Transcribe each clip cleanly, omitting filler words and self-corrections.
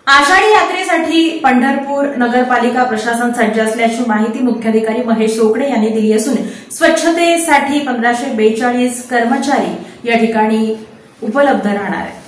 आषाढी यात्रेसाठी पंढरपूर नगरपालिका प्रशासन सज्ज असल्याची माहिती मुख्याधिकारी महेश रोकडे यांनी दिली असून स्वच्छतेसाठी 1542 कर्मचारी या ठिकाणी उपलब्ध राहणार आहेत।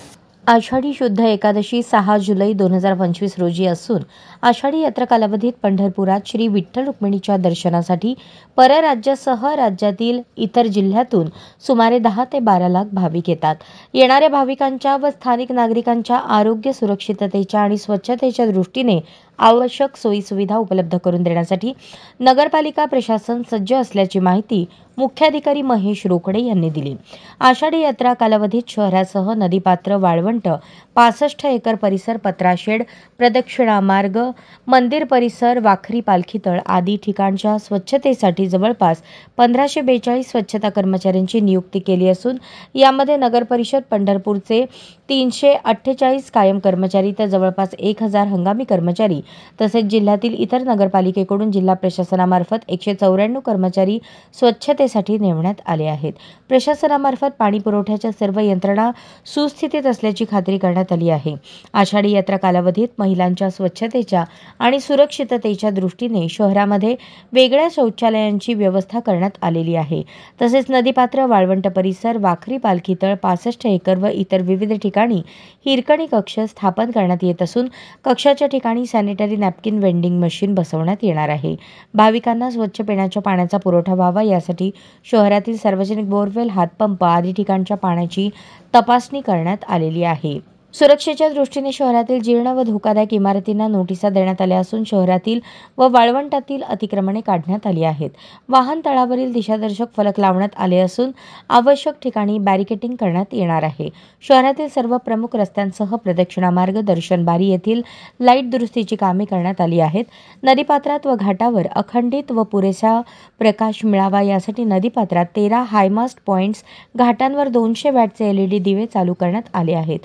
आषाढी शुद्ध एकादशी 6 जुलै 2025 रोजी असून आषाढी यात्रा कालावधीत पंढरपुरात श्री विठ्ठल रुक्मिणीच्या दर्शनासाठी परराज्यासह राज्यातील इतर जिल्ह्यातून सुमारे 10 ते 12 लाख भाविक येतात। येणाऱ्या भाविकांच्या व स्थानिक नागरिकांच्या आरोग्य, सुरक्षिततेच्या आणि स्वच्छतेच्या दृष्टीने आवश्यक सोयीसुविधा उपलब्ध करून देण्यासाठी नगरपालिका प्रशासन सज्ज असल्याची माहिती मुख्याधिकारी महेश रोकडे यांनी दिली। आषाढी यात्रा कालावधीत शहरासह नदीपात्र, वाळवंट, 65 एकर परिसर, पत्राशेड, प्रदक्षिणा मार्ग, मंदिर परिसर, वाखरी पालखीतळ आदी ठिकाणच्या स्वच्छतेसाठी जवळपास 1542 स्वच्छता कर्मचाऱ्यांची नियुक्ती केली असून यामध्ये नगरपरिषद पंढरपूरचे 348 कायम कर्मचारी तर जवळपास 1000 हंगामी कर्मचारी तसेच जिल्ह्यातील इतर नगरपालिकेकडून जिल्हा प्रशासनामार्फत 194 कर्मचारी स्वच्छतेसाठी नेमण्यात आले आहेत। प्रशासनामार्फत पाणी पुरवठ्याच्या सर्व यंत्रणा सुस्थितीत असल्याची खात्री करण्यात आली आहे। आषाढी यात्रा कालावधीत महिलांच्या स्वच्छतेच्या आणि सुरक्षिततेच्या दृष्टीने शहरामध्ये वेगळ्या शौचालयांची व्यवस्था करण्यात आलेली आहे। तसेच नदीपात्र, वाळवंट परिसर, वाखरी पालखीतळ, 65 एकर व इतर विविध ठिकाणी हिरकणी कक्ष स्थापन करण्यात येत असून कक्षाच्या ठिकाणी सॅनिटरी नॅपकिन वेंडिंग मशीन बसवण्यात येणार आहे। भाविकांना स्वच्छ पिण्याच्या पाण्याचा पुरवठा व्हावा यासाठी शहरातील सार्वजनिक बोरवेल, हातपंप आदी ठिकाणच्या पाण्याची तपासणी करण्यात आलेली आहे। सुरक्षेच्या दृष्टीने शहरातील जीर्ण व धोकादायक इमारतींना नोटिसा देण्यात आल्या असून शहरातील व वाळवंटातील अतिक्रमणे काढण्यात आली आहेत। वाहन तळावरील दिशादर्शक फलक लावण्यात आले असून आवश्यक ठिकाणी बॅरिकेडिंग करण्यात येणार आहे। शहरातील सर्व प्रमुख रस्त्यांसह प्रदक्षिणा मार्ग, दर्शन बारी येथील लाईट दुरुस्तीची कामे करण्यात आली आहेत। नदीपात्रात व घाटावर अखंडित व पुरेसा प्रकाश मिळावा यासाठी नदीपात्रात 13 हायमास्ट पॉइंट्स, घाटांवर 200 वॅटचे LED दिवे चालू करण्यात आले आहेत।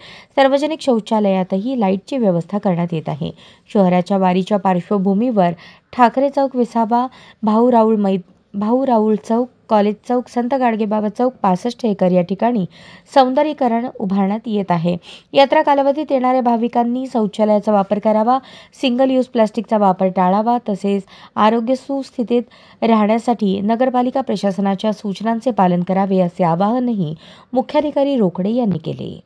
सार्वजनिक शौचालयातही लाईटची व्यवस्था करण्यात येत आहे। शहराच्या वारीच्या पार्श्वभूमीवर ठाकरे चौक, विसावा, भाऊ राऊळ चौक, कॉलेज चौक, संत गाडगेबाबा चौक, 65 एकर या ठिकाणी सौंदर्यीकरण उभारण्यात येत आहे। यात्रा कालावधीत येणाऱ्या भाविकांनी शौचालयाचा वापर करावा, सिंगल यूज प्लास्टिकचा वापर टाळावा तसेच आरोग्य सुस्थितीत राहण्यासाठी नगरपालिका प्रशासनाच्या सूचनांचे पालन करावे असे आवाहनही मुख्याधिकारी रोकडे यांनी केले।